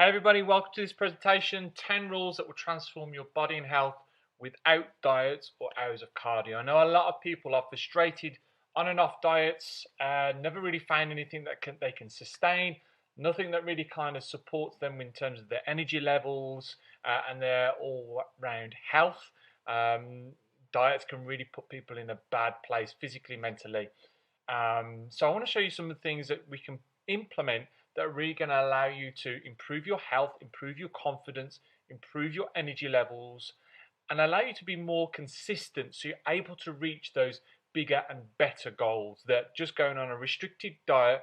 Hey everybody, welcome to this presentation, 10 rules that will transform your body and health without diets or hours of cardio. I know a lot of people are frustrated on and off diets, never really find anything that they can sustain, nothing that really kind of supports them in terms of their energy levels and their all-round health. Diets can really put people in a bad place physically, mentally. So I want to show you some of the things that we can implement that are really going to allow you to improve your health, improve your confidence, improve your energy levels, and allow you to be more consistent so you're able to reach those bigger and better goals that just going on a restricted diet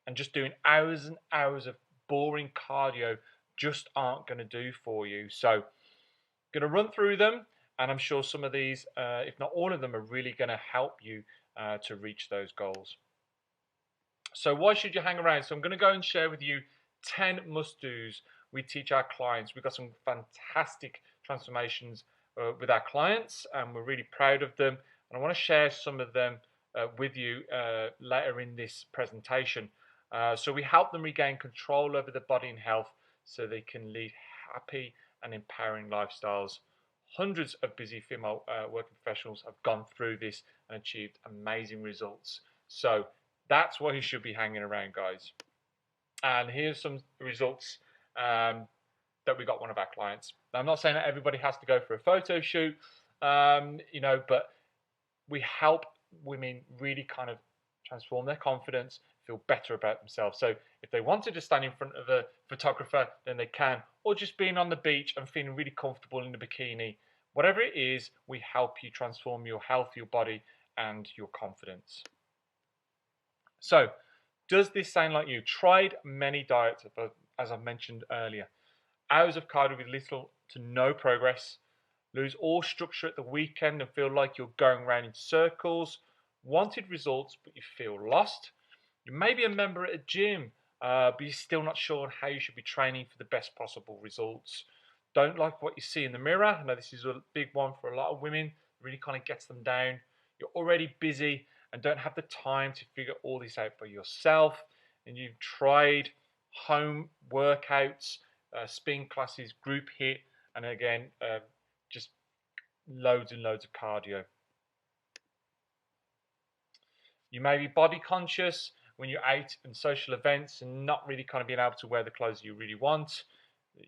and just doing hours and hours of boring cardio just aren't going to do for you. So I'm going to run through them, and I'm sure some of these, if not all of them, are really going to help you to reach those goals. So why should you hang around? So I'm going to go and share with you 10 must-dos we teach our clients. We've got some fantastic transformations with our clients, and we're really proud of them. And I want to share some of them with you later in this presentation. So we help them regain control over their body and health so they can lead happy and empowering lifestyles. Hundreds of busy female working professionals have gone through this and achieved amazing results. So that's why you should be hanging around, guys. And here's some results that we got one of our clients. Now, I'm not saying that everybody has to go for a photo shoot, but we help women really kind of transform their confidence, feel better about themselves. So if they wanted to stand in front of a photographer, then they can, or just being on the beach and feeling really comfortable in the bikini. Whatever it is, we help you transform your health, your body, and your confidence. So, does this sound like you? Tried many diets, as I've mentioned earlier. Hours of cardio with little to no progress. Lose all structure at the weekend and feel like you're going around in circles. Wanted results, but you feel lost. You may be a member at a gym, but you're still not sure how you should be training for the best possible results. Don't like what you see in the mirror. I know this is a big one for a lot of women. It really kind of gets them down. You're already busy and don't have the time to figure all this out by yourself. And you've tried home workouts, spin classes, group hit, and again, just loads and loads of cardio. You may be body conscious when you're out in social events and not really kind of being able to wear the clothes you really want.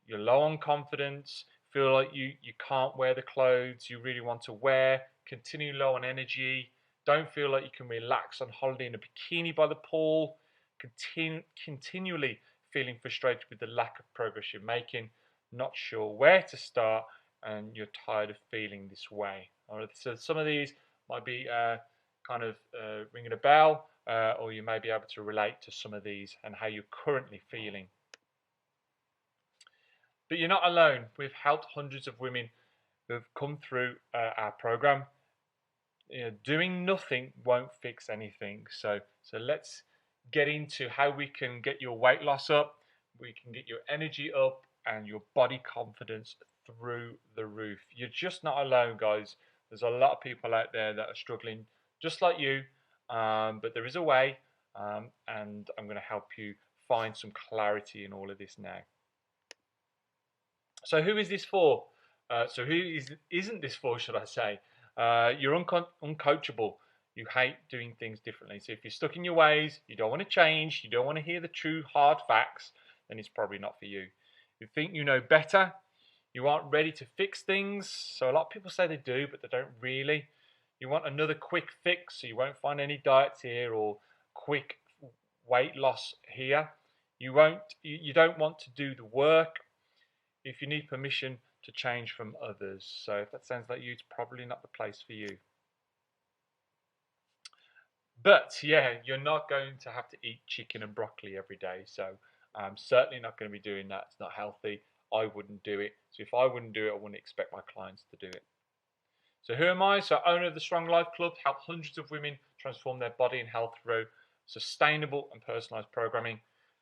You're low on confidence, feel like you can't wear the clothes you really want to wear, continue low on energy, don't feel like you can relax on holiday in a bikini by the pool, continually feeling frustrated with the lack of progress you're making, not sure where to start, and you're tired of feeling this way. All right, so some of these might be ringing a bell, or you may be able to relate to some of these and how you're currently feeling. But you're not alone. We've helped hundreds of women who've come through our program. Doing nothing won't fix anything. So let's get into how we can get your weight loss up, we can get your energy up, and your body confidence through the roof. You're just not alone, guys. There's a lot of people out there that are struggling just like you, but there is a way, and I'm going to help you find some clarity in all of this now. So who is this for? Isn't this for, should I say? You're uncoachable. You hate doing things differently. So if you're stuck in your ways, you don't want to change, you don't want to hear the true hard facts, then it's probably not for you. You think you know better, you aren't ready to fix things. So a lot of people say they do, but they don't really. You want another quick fix, so you won't find any diets here or quick weight loss here. You don't want to do the work if you need permission to change from others. So if that sounds like you, it's probably not the place for you. But yeah, you're not going to have to eat chicken and broccoli every day. So I'm certainly not going to be doing that. It's not healthy. I wouldn't do it. So if I wouldn't do it, I wouldn't expect my clients to do it. So who am I? So owner of the Strong Life Club, help hundreds of women transform their body and health through sustainable and personalized programming.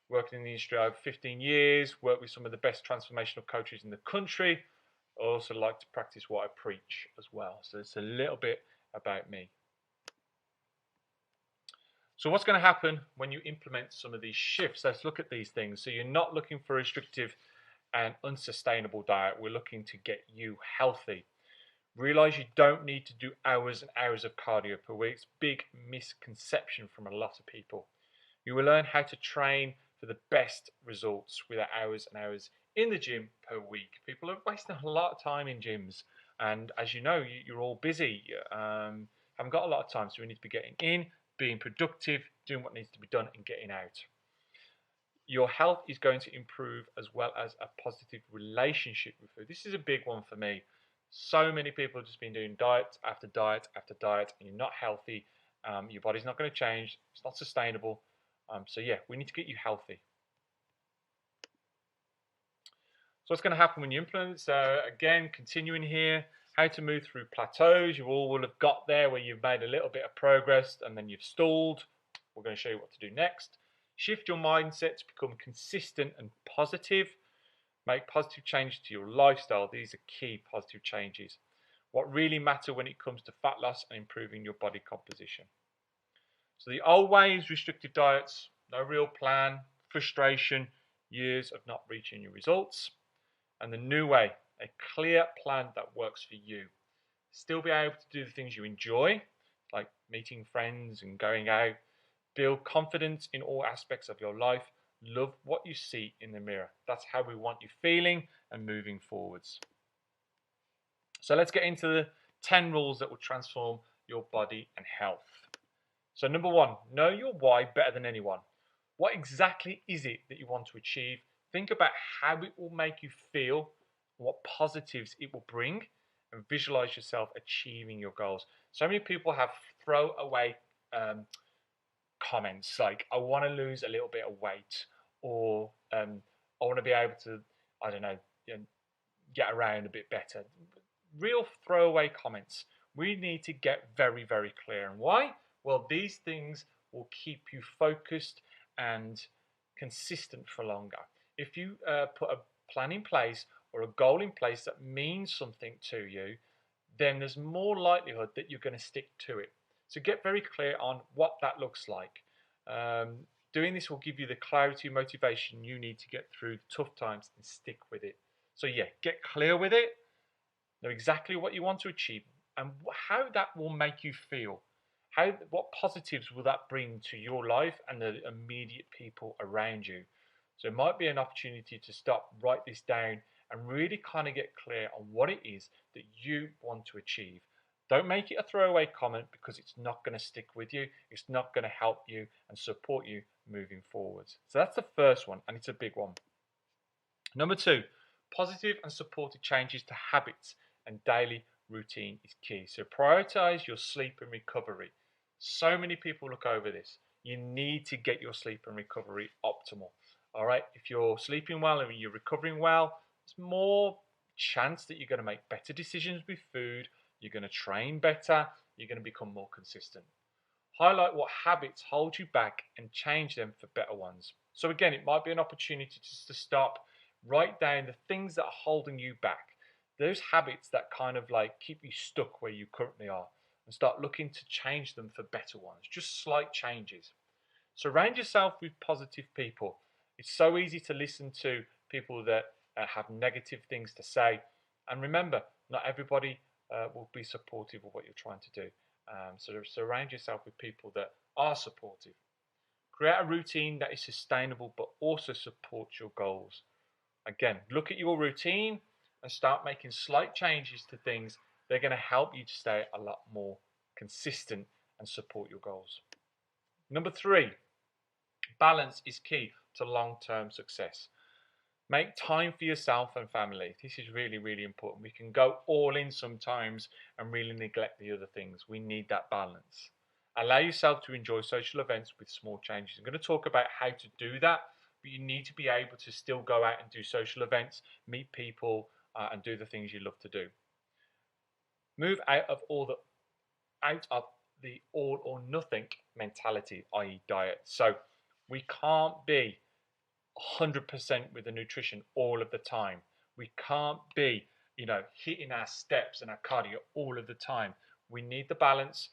Worked in the industry over 15 years, worked with some of the best transformational coaches in the country. I also like to practice what I preach as well. So it's a little bit about me. So what's going to happen when you implement some of these shifts? Let's look at these things. So you're not looking for a restrictive an unsustainable diet. We're looking to get you healthy. Realize you don't need to do hours and hours of cardio per week. It's a big misconception from a lot of people. You will learn how to train for the best results without hours and hours in the gym per week. People are wasting a lot of time in gyms, and as you know, you're all busy. Haven't got a lot of time, so we need to be getting in, being productive, doing what needs to be done, and getting out. Your health is going to improve as well as a positive relationship with food. This is a big one for me. So many people have just been doing diet after diet after diet, and you're not healthy. Your body's not going to change. It's not sustainable. So yeah, we need to get you healthy. So what's going to happen when you implement? So again, continuing here, how to move through plateaus. You all will have got there where you've made a little bit of progress and then you've stalled. We're going to show you what to do next. Shift your mindset to become consistent and positive. Make positive changes to your lifestyle. These are key positive changes. What really matter when it comes to fat loss and improving your body composition. So the old ways, restrictive diets, no real plan, frustration, years of not reaching your results. And the new way, a clear plan that works for you. Still be able to do the things you enjoy, like meeting friends and going out. Build confidence in all aspects of your life. Love what you see in the mirror. That's how we want you feeling and moving forwards. So let's get into the 10 rules that will transform your body and health. So number one, know your why better than anyone. What exactly is it that you want to achieve? Think about how it will make you feel, what positives it will bring, and visualize yourself achieving your goals. So many people have throwaway comments like, I want to lose a little bit of weight, or I want to be able to, I don't know, get around a bit better. Real throwaway comments. We need to get very, very clear. And why? Well, these things will keep you focused and consistent for longer. If you put a plan in place or a goal in place that means something to you, then there's more likelihood that you're going to stick to it. So get very clear on what that looks like. Doing this will give you the clarity and motivation you need to get through tough times and stick with it. So yeah, get clear with it, know exactly what you want to achieve and how that will make you feel. What positives will that bring to your life and the immediate people around you? So it might be an opportunity to stop, write this down, and really kind of get clear on what it is that you want to achieve. Don't make it a throwaway comment because it's not going to stick with you. It's not going to help you and support you moving forwards. So that's the first one, and it's a big one. Number two, positive and supportive changes to habits and daily routine is key. So prioritize your sleep and recovery. So many people look over this. You need to get your sleep and recovery optimal. All right, if you're sleeping well and you're recovering well, there's more chance that you're going to make better decisions with food, you're going to train better, you're going to become more consistent. Highlight what habits hold you back and change them for better ones. So again, it might be an opportunity just to stop, write down the things that are holding you back, those habits that kind of like keep you stuck where you currently are, and start looking to change them for better ones, just slight changes. Surround yourself with positive people. It's so easy to listen to people that have negative things to say. And remember, not everybody will be supportive of what you're trying to do. So surround yourself with people that are supportive. Create a routine that is sustainable but also supports your goals. Again, look at your routine and start making slight changes to things. They're going to help you to stay a lot more consistent and support your goals. Number three, balance is key to long-term success. Make time for yourself and family. This is really, really important. We can go all in sometimes and really neglect the other things. We need that balance. Allow yourself to enjoy social events with small changes. I'm going to talk about how to do that, but you need to be able to still go out and do social events, meet people, and do the things you love to do. Move out of the all or nothing mentality, i.e. diet. So we can't be 100% with the nutrition all of the time. We can't be, hitting our steps and our cardio all of the time. We need the balance.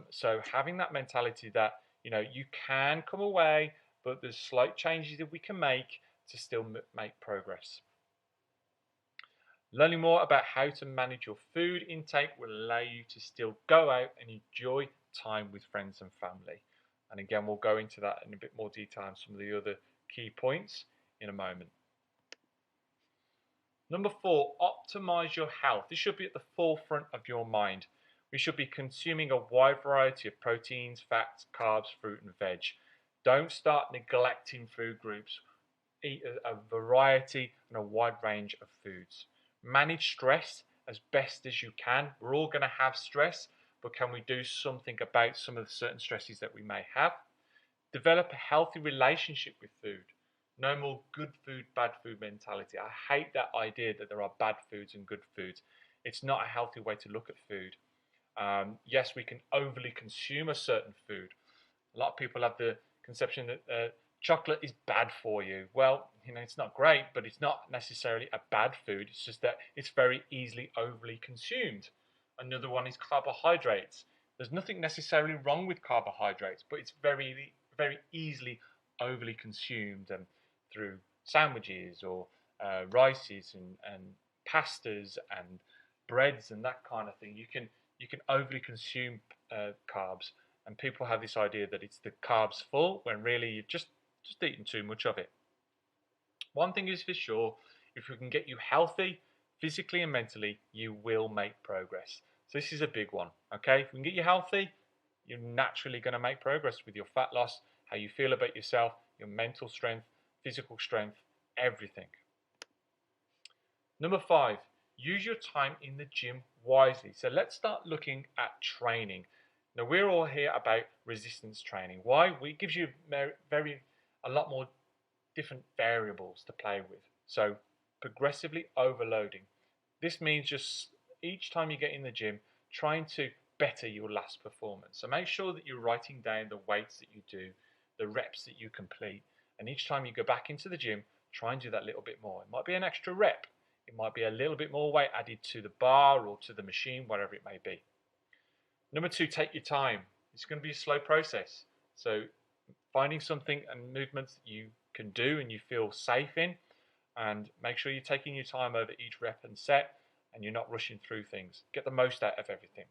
So having that mentality that, you can come away, but there's slight changes that we can make to still make progress. Learning more about how to manage your food intake will allow you to still go out and enjoy time with friends and family. And again, we'll go into that in a bit more detail and some of the other key points in a moment. Number 4, optimize your health. This should be at the forefront of your mind. We should be consuming a wide variety of proteins, fats, carbs, fruit, and veg. Don't start neglecting food groups. Eat a variety and a wide range of foods. Manage stress as best as you can. We're all going to have stress, but can we do something about some of the certain stresses that we may have? Develop a healthy relationship with food. No more good food, bad food mentality. I hate that idea that there are bad foods and good foods. It's not a healthy way to look at food. Yes, we can overly consume a certain food. A lot of people have the conception that chocolate is bad for you. Well, it's not great, but it's not necessarily a bad food. It's just that it's very easily overly consumed. Another one is carbohydrates. There's nothing necessarily wrong with carbohydrates, but it's very, very easily overly consumed through sandwiches or rices and pastas and breads and that kind of thing. You can overly consume carbs, and people have this idea that it's the carbs full when really you've just eaten too much of it. One thing is for sure, if we can get you healthy physically and mentally, you will make progress. So this is a big one. Okay, if we can get you healthy, you're naturally going to make progress with your fat loss, how you feel about yourself, your mental strength, physical strength, everything. Number 5, use your time in the gym wisely. So let's start looking at training. Now we're all here about resistance training. Why? It gives you a lot more different variables to play with. So progressively overloading. This means just each time you get in the gym, trying to better your last performance. So make sure that you're writing down the weights that you do, the reps that you complete, and each time you go back into the gym, try and do that little bit more. It might be an extra rep. It might be a little bit more weight added to the bar or to the machine, whatever it may be. Number 2, take your time. It's going to be a slow process. So finding something and movements that you can do and you feel safe in, and make sure you're taking your time over each rep and set, and you're not rushing through things. Get the most out of everything.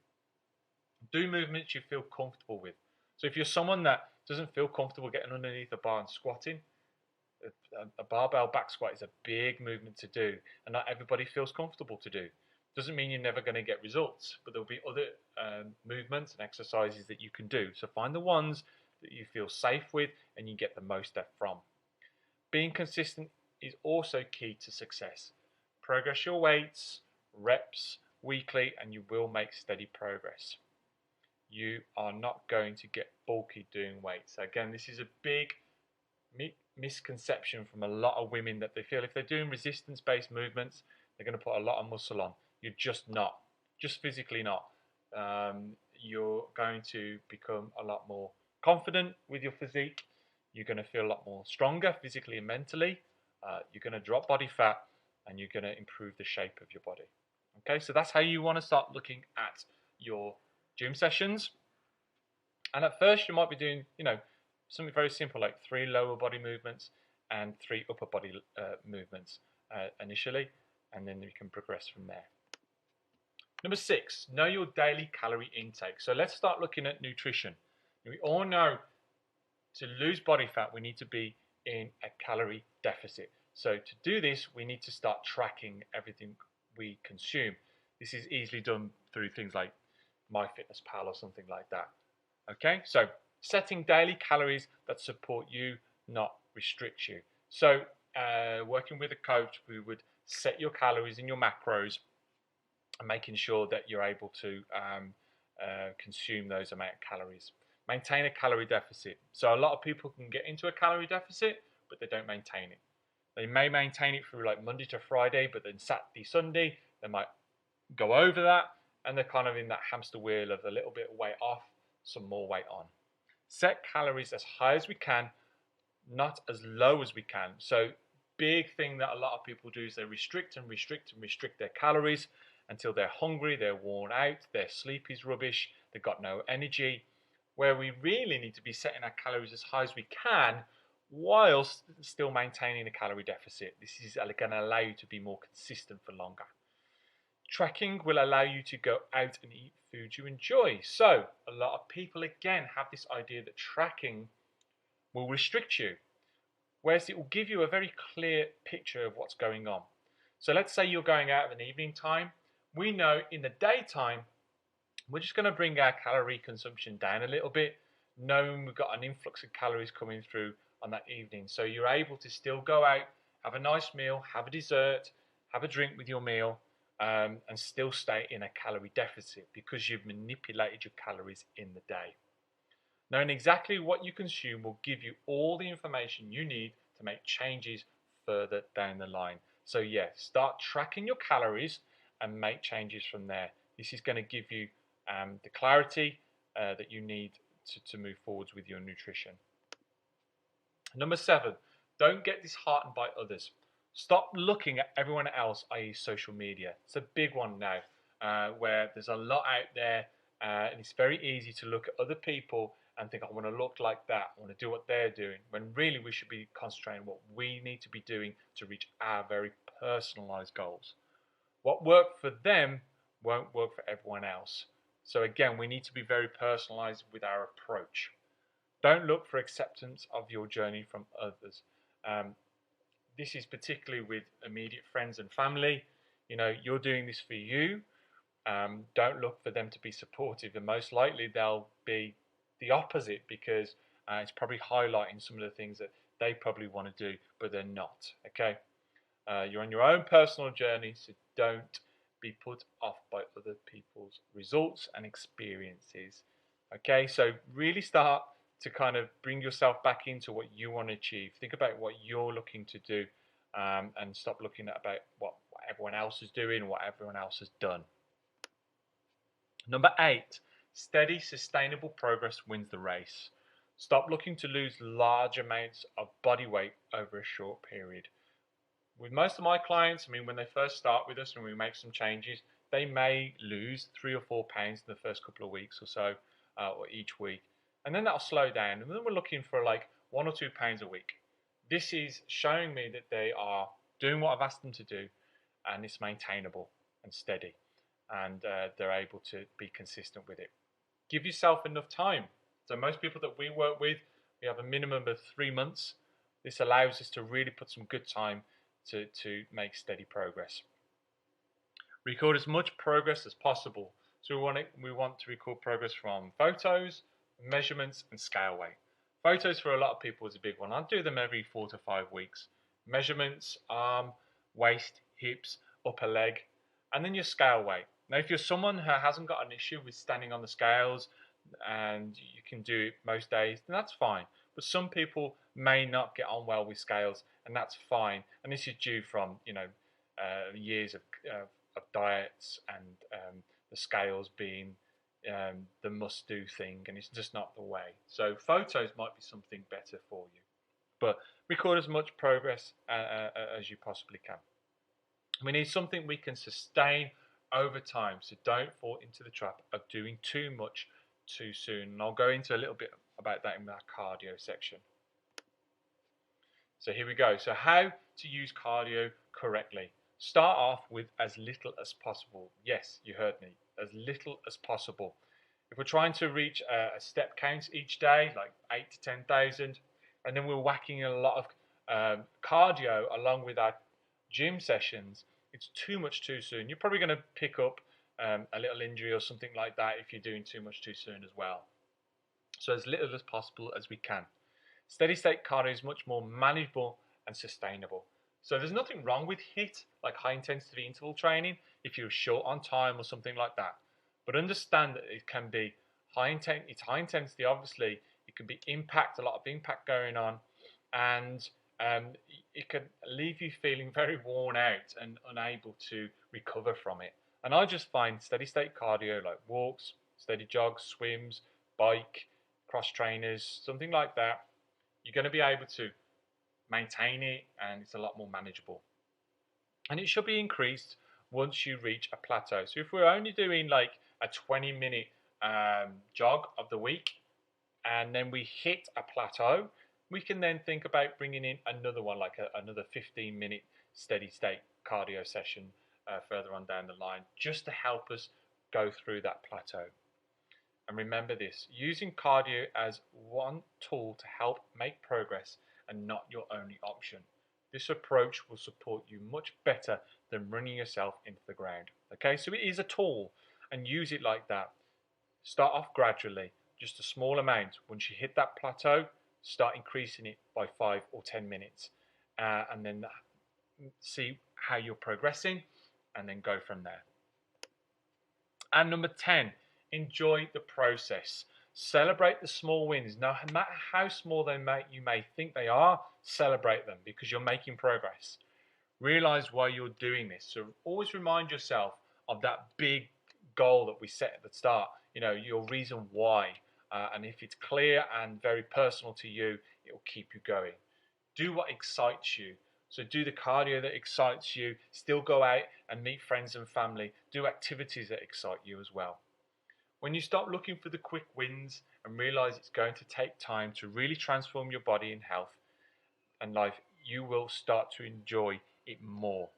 Do movements you feel comfortable with. So if you're someone that doesn't feel comfortable getting underneath a bar and squatting, a barbell back squat is a big movement to do, and not everybody feels comfortable to do. Doesn't mean you're never going to get results, but there'll be other movements and exercises that you can do. So find the ones that you feel safe with and you get the most out from. Being consistent is also key to success. Progress your weights, reps weekly, and you will make steady progress. You are not going to get bulky doing weights. So again, this is a big misconception from a lot of women, that they feel if they're doing resistance-based movements, they're going to put a lot of muscle on. You're just not. Just physically not. You're going to become a lot more confident with your physique. You're going to feel a lot more stronger physically and mentally. You're going to drop body fat, and you're going to improve the shape of your body. Okay, so that's how you want to start looking at your gym sessions. And at first you might be doing, something very simple like 3 lower body movements and 3 upper body movements initially, and then you can progress from there. Number 6, know your daily calorie intake. So let's start looking at nutrition. We all know to lose body fat, we need to be in a calorie deficit. So to do this, we need to start tracking everything we consume. This is easily done through things like MyFitnessPal or something like that. Okay, so setting daily calories that support you, not restrict you. So working with a coach, we would set your calories and your macros, and making sure that you're able to consume those amount of calories. Maintain a calorie deficit. So a lot of people can get into a calorie deficit, but they don't maintain it. They may maintain it through like Monday to Friday, but then Saturday, Sunday, they might go over that, and they're kind of in that hamster wheel of a little bit of weight off, some more weight on. Set calories as high as we can, not as low as we can. So big thing that a lot of people do is they restrict and restrict and restrict their calories until they're hungry, they're worn out, their sleep is rubbish, they've got no energy. Where we really need to be setting our calories as high as we can whilst still maintaining a calorie deficit. This is going to allow you to be more consistent for longer. Tracking will allow you to go out and eat food you enjoy. So a lot of people again have this idea that tracking will restrict you, whereas it will give you a very clear picture of what's going on. So let's say you're going out at an evening time. We know in the daytime, we're just going to bring our calorie consumption down a little bit, knowing we've got an influx of calories coming through on that evening. So you're able to still go out, have a nice meal, have a dessert, have a drink with your meal, and still stay in a calorie deficit because you've manipulated your calories in the day. Knowing exactly what you consume will give you all the information you need to make changes further down the line. So yeah, start tracking your calories and make changes from there. This is going to give you the clarity that you need to move forwards with your nutrition. Number 7, don't get disheartened by others. Stop looking at everyone else, i.e. social media. It's a big one now where there's a lot out there and it's very easy to look at other people and think, I want to look like that, I want to do what they're doing, when really we should be concentrating on what we need to be doing to reach our very personalized goals. What worked for them won't work for everyone else. So again, we need to be very personalized with our approach. Don't look for acceptance of your journey from others. This is particularly with immediate friends and family. You know, you're doing this for you. Don't look for them to be supportive, and most likely they'll be the opposite because it's probably highlighting some of the things that they probably want to do, but they're not. Okay, you're on your own personal journey, so don't be put off by other people's results and experiences. Okay, so really start to kind of bring yourself back into what you want to achieve. Think about what you're looking to do, and stop looking at about what everyone else is doing, what everyone else has done. Number 8, steady, sustainable progress wins the race. Stop looking to lose large amounts of body weight over a short period. With most of my clients, I mean, when they first start with us and we make some changes, they may lose 3 or 4 pounds in the first couple of weeks or so, or each week. And then that'll slow down. And then we're looking for like 1 or 2 pounds a week. This is showing me that they are doing what I've asked them to do, and it's maintainable and steady. And they're able to be consistent with it. Give yourself enough time. So most people that we work with, we have a minimum of 3 months. This allows us to really put some good time to make steady progress. Record as much progress as possible. So we want to record progress from photos, measurements, and scale weight. Photos for a lot of people is a big one. I do them every 4 to 5 weeks. Measurements, arm, waist, hips, upper leg, and then your scale weight. Now, if you're someone who hasn't got an issue with standing on the scales and you can do it most days, then that's fine. But some people may not get on well with scales, and that's fine. And this is due from years of diets and the scales being the must-do thing, and it's just not the way. So photos might be something better for you, but record as much progress as you possibly can. We need something we can sustain over time, so don't fall into the trap of doing too much too soon. And I'll go into a little bit about that in that cardio section. So here we go. So how to use cardio correctly. Start off with as little as possible. Yes, you heard me, as little as possible. If we're trying to reach a step count each day, like 8 to 10,000, and then we're whacking a lot of cardio along with our gym sessions, it's too much too soon. You're probably going to pick up a little injury or something like that if you're doing too much too soon as well. So as little as possible as we can. Steady state cardio is much more manageable and sustainable. So there's nothing wrong with HIIT, like high intensity interval training, if you're short on time or something like that. But understand that it can be it's high intensity, obviously. It can be a lot of impact going on, and it can leave you feeling very worn out and unable to recover from it. And I just find steady state cardio like walks, steady jogs, swims, bike, cross trainers, something like that, you're going to be able to maintain it, and it's a lot more manageable. And it should be increased once you reach a plateau. So if we're only doing like a 20-minute jog of the week, and then we hit a plateau, we can then think about bringing in another one, like another 15-minute steady state cardio session further on down the line, just to help us go through that plateau. And remember this, using cardio as one tool to help make progress and not your only option. This approach will support you much better than running yourself into the ground. Okay, so it is a tool and use it like that. Start off gradually, just a small amount. Once you hit that plateau, start increasing it by 5 or 10 minutes and then see how you're progressing and then go from there. And number 10, enjoy the process. Celebrate the small wins. No matter how small you may think they are, celebrate them because you're making progress. Realize why you're doing this. So always remind yourself of that big goal that we set at the start, your reason why. And if it's clear and very personal to you, it will keep you going. Do what excites you. So do the cardio that excites you. Still go out and meet friends and family. Do activities that excite you as well. When you stop looking for the quick wins and realize it's going to take time to really transform your body and health and life, you will start to enjoy it more.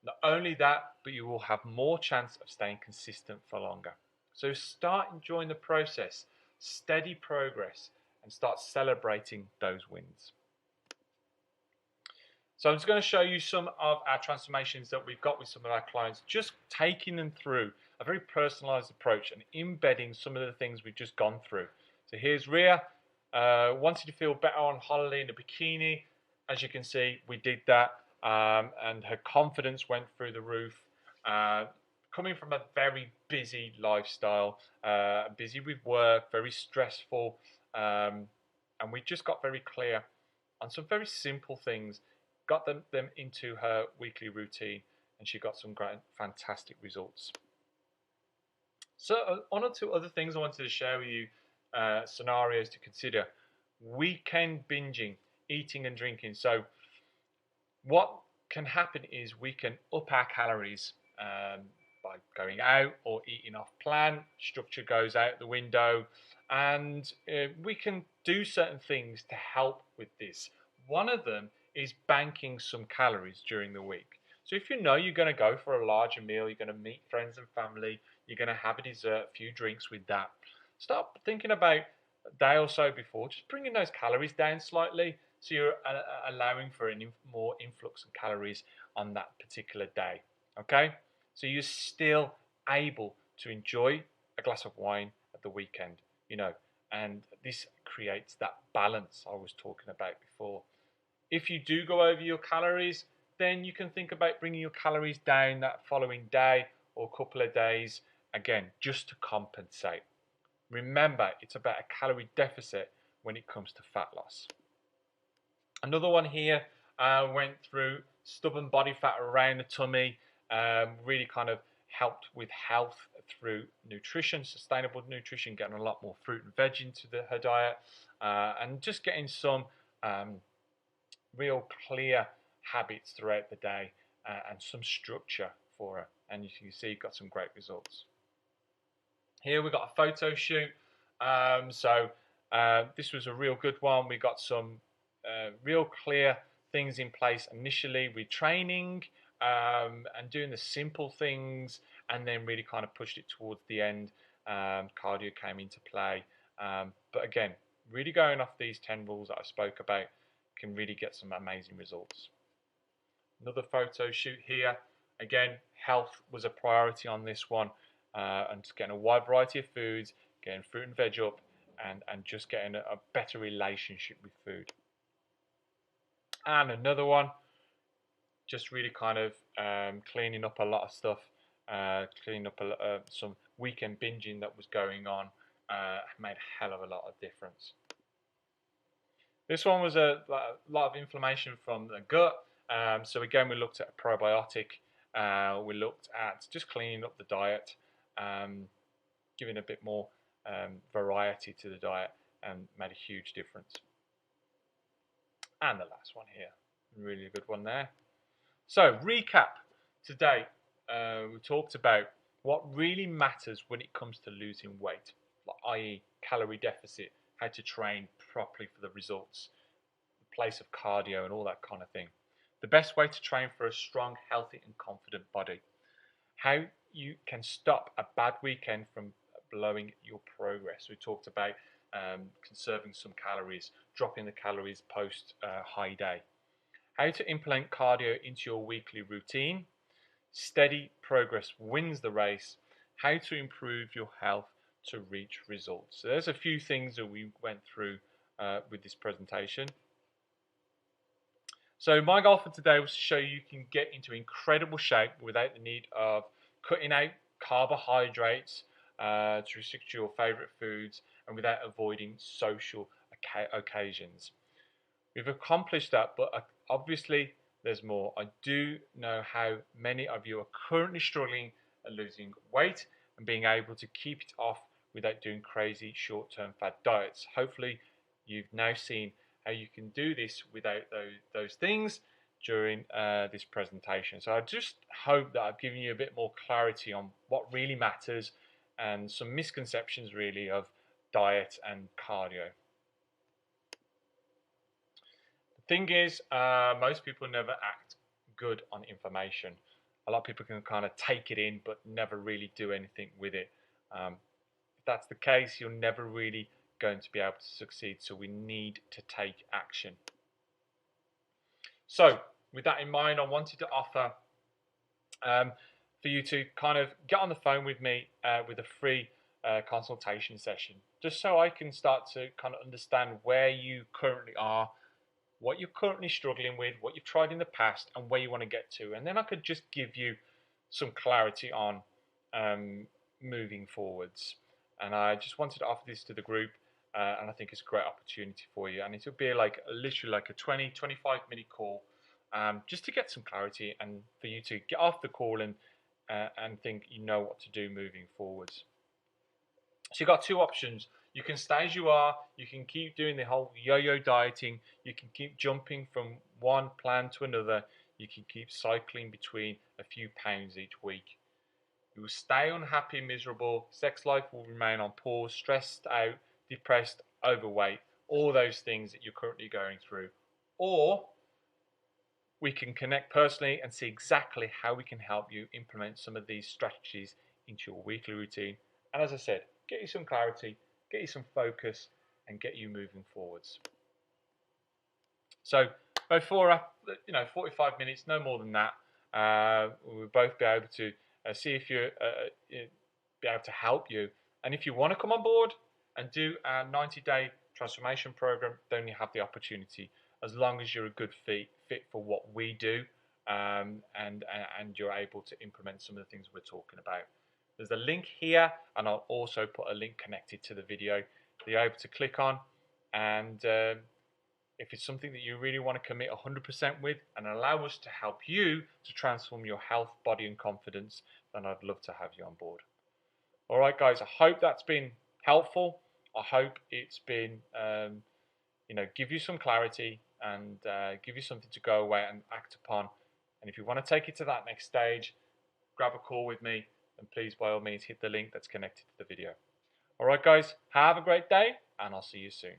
Not only that, but you will have more chance of staying consistent for longer. So start enjoying the process, steady progress, and start celebrating those wins. So I'm just going to show you some of our transformations that we've got with some of our clients, just taking them through a very personalized approach and embedding some of the things we've just gone through. So here's Ria, wanted to feel better on holiday in a bikini. As you can see, we did that, and her confidence went through the roof. Coming from a very busy lifestyle, busy with work, very stressful, and we just got very clear on some very simple things, got them into her weekly routine, and she got some great, fantastic results. So one or two other things I wanted to share with you, scenarios to consider. Weekend binging, eating and drinking. So what can happen is we can up our calories by going out or eating off plan. Structure goes out the window, and we can do certain things to help with this. One of them is banking some calories during the week. So if you know you're going to go for a larger meal, you're going to meet friends and family, you're going to have a dessert, a few drinks with that, start thinking about a day or so before, just bringing those calories down slightly, so you're allowing for more influx of calories on that particular day. Okay, so you're still able to enjoy a glass of wine at the weekend, and this creates that balance I was talking about before. If you do go over your calories, then you can think about bringing your calories down that following day or a couple of days, again, just to compensate. Remember, it's about a calorie deficit when it comes to fat loss. Another one here, went through stubborn body fat around the tummy, really kind of helped with health through nutrition, sustainable nutrition, getting a lot more fruit and veg into her diet, and just getting some real clear habits throughout the day, and some structure for her. And you can see got some great results. Here we've got a photo shoot. This was a real good one. We got some real clear things in place initially with training, and doing the simple things, and then really kind of pushed it towards the end. Cardio came into play. But again, really going off these 10 rules that I spoke about can really get some amazing results. Another photo shoot here. Again, health was a priority on this one, and just getting a wide variety of foods, getting fruit and veg up, and just getting a better relationship with food. And another one, just really kind of cleaning up a lot of stuff, cleaning up some weekend binging that was going on, made a hell of a lot of difference. This one was a lot of inflammation from the gut. So again, we looked at a probiotic. We looked at just cleaning up the diet, giving a bit more variety to the diet, and made a huge difference. And the last one here, really a good one there. So recap today, we talked about what really matters when it comes to losing weight, i.e. calorie deficit, how to train properly for the results, the place of cardio and all that kind of thing. The best way to train for a strong, healthy and confident body. how you can stop a bad weekend from blowing your progress. We talked about conserving some calories, dropping the calories post high day, how to implement cardio into your weekly routine, steady progress wins the race, how to improve your health to reach results. So there's a few things that we went through with this presentation. So my goal for today was to show you can get into incredible shape without the need of cutting out carbohydrates to restrict your favorite foods and without avoiding social occasions. We've accomplished that, but obviously there's more. I do know how many of you are currently struggling at losing weight and being able to keep it off without doing crazy short-term fad diets. Hopefully you've now seen how you can do this without those things during this presentation. So I just hope that I've given you a bit more clarity on what really matters and some misconceptions really of diet and cardio. The thing is, most people never act good on information. A lot of people can kind of take it in but never really do anything with it. If that's the case, you're never really going to be able to succeed, so we need to take action. So with that in mind, I wanted to offer for you to kind of get on the phone with me with a free consultation session, just so I can start to kind of understand where you currently are, what you're currently struggling with, what you've tried in the past, and where you want to get to. And then I could just give you some clarity on moving forwards. And I just wanted to offer this to the group, and I think it's a great opportunity for you. And it will be like literally like a 20-25 minute call, just to get some clarity and for you to get off the call and think you know what to do moving forwards. So you've got two options. You can stay as you are, you can keep doing the whole yo-yo dieting, you can keep jumping from one plan to another, you can keep cycling between a few pounds each week. You will stay unhappy, miserable, sex life will remain on pause, stressed out, depressed, overweight, all those things that you're currently going through. Or we can connect personally and see exactly how we can help you implement some of these strategies into your weekly routine. And as I said, get you some clarity, get you some focus, and get you moving forwards. So before 45 minutes, no more than that, we'll both be able to see if you're be able to help you. And if you want to come on board and do a 90-day transformation program, then you have the opportunity, as long as you're a good fit for what we do, and you're able to implement some of the things we're talking about. There's a link here, and I'll also put a link connected to the video that you're able to click on. And if it's something that you really want to commit 100% with and allow us to help you to transform your health, body, and confidence, then I'd love to have you on board. All right, guys, I hope that's been helpful. I hope it's been, give you some clarity and give you something to go away and act upon. And if you want to take it to that next stage, grab a call with me, and please, by all means, hit the link that's connected to the video. All right, guys, have a great day, and I'll see you soon.